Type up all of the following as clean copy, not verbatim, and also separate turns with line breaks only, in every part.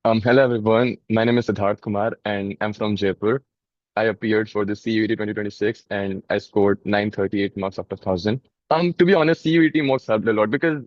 Hello everyone. My name is Siddharth Kumar and I'm from Jaipur. I appeared for the CUET 2026 and I scored 938 marks out of 1000. To be honest, CUET mocks helped a lot because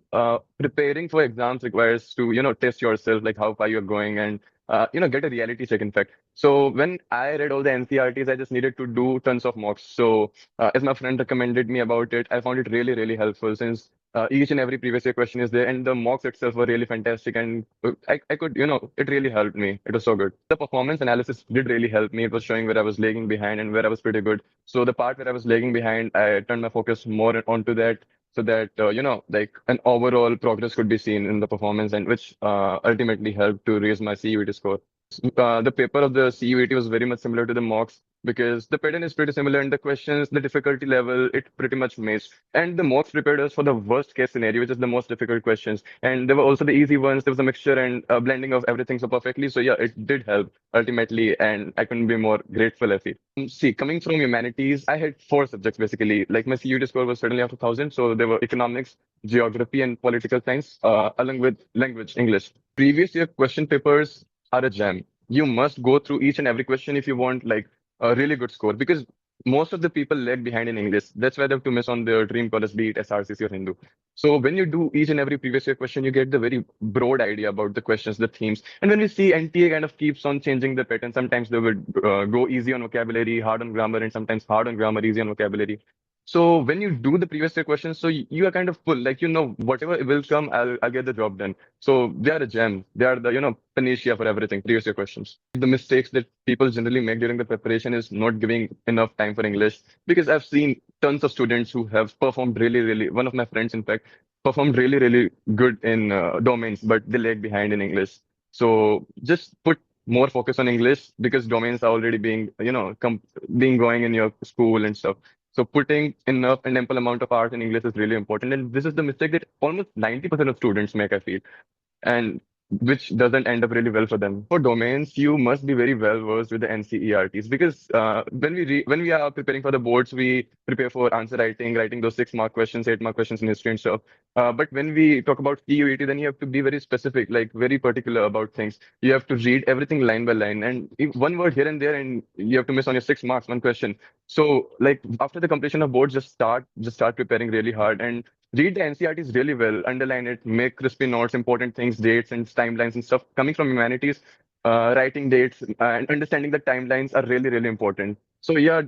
preparing for exams requires to, test yourself, like how far you're going and, get a reality check, in fact. So when I read all the NCRTs, I just needed to do tons of mocks. So as my friend recommended me about it, I found it really, really helpful since each and every previous year question is there and the mocks itself were really fantastic and I could, it really helped me. It was so good. The performance analysis did really help me. It was showing where I was lagging behind and where I was pretty good. So the part where I was lagging behind, I turned my focus more onto that so that, like an overall progress could be seen in the performance and which ultimately helped to raise my CUET score. The paper of the CUET was very much similar to the mocks because the pattern is pretty similar and the questions, the difficulty level, it pretty much matched. And the mocks prepared us for the worst case scenario, which is the most difficult questions. And there were also the easy ones. There was a mixture and a blending of everything so perfectly. So yeah, it did help ultimately, and I couldn't be more grateful, I feel. See, coming from humanities, I had four subjects basically. Like my CUET score was certainly after 1000, so there were economics, geography, and political science, along with language, English. Previous year question papers are a gem. You must go through each and every question if you want like a really good score because most of the people lag behind in English. That's why they have to miss on their dream college, be it SRCC or Hindu. So when you do each and every previous year question, you get the very broad idea about the questions, the themes. And when we see NTA kind of keeps on changing the pattern, sometimes they would go easy on vocabulary, hard on grammar, and sometimes hard on grammar, easy on vocabulary. So when you do the previous year questions, so you are kind of full, like whatever will come, I'll get the job done. So they are a gem. They are the panacea for everything. Previous year questions. The mistakes that people generally make during the preparation is not giving enough time for English because I've seen tons of students who have performed really, really. One of my friends, in fact, performed really, really good in domains, but they lag behind in English. So just put more focus on English because domains are already being, being going in your school and stuff. So putting enough and ample amount of hours in English is really important. And this is the mistake that almost 90% of students make, I feel. And which doesn't end up really well for them. For domains, you must be very well versed with the NCERTs because when we are preparing for the boards, we prepare for answer writing, writing those 6 mark questions, 8 mark questions in history and stuff. But when we talk about CUET, then you have to be very specific, like very particular about things. You have to read everything line by line, and if one word here and there, and you have to miss on your 6 marks, one question. So, like after the completion of boards, just start preparing really hard and read the NCRTs really well, underline it, make crispy notes, important things, dates and timelines and stuff. Coming from humanities, writing dates and understanding the timelines are really, really important. So yeah,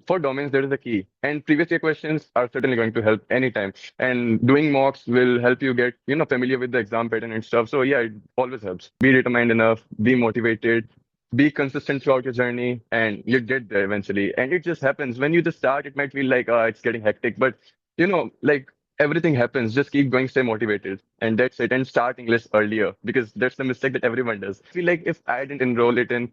for domains, there is the key. And previous year questions are certainly going to help anytime. And doing mocks will help you get, familiar with the exam pattern and stuff. So yeah, it always helps. Be determined enough, be motivated, be consistent throughout your journey, and you get there eventually. And it just happens. When you just start, it might feel like, it's getting hectic, but like everything happens. Just keep going, stay motivated, and that's it. And start English earlier because that's the mistake that everyone does. I feel like if I didn't enroll it in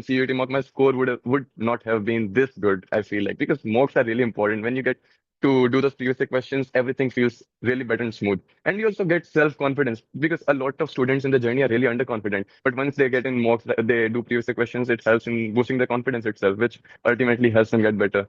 CUET mock, my score would not have been this good. I feel like because mocks are really important. When you get to do those previous year questions, everything feels really better and smooth. And you also get self-confidence because a lot of students in the journey are really underconfident. But once they get in mocks, they do previous year questions, it helps in boosting their confidence itself, which ultimately helps them get better.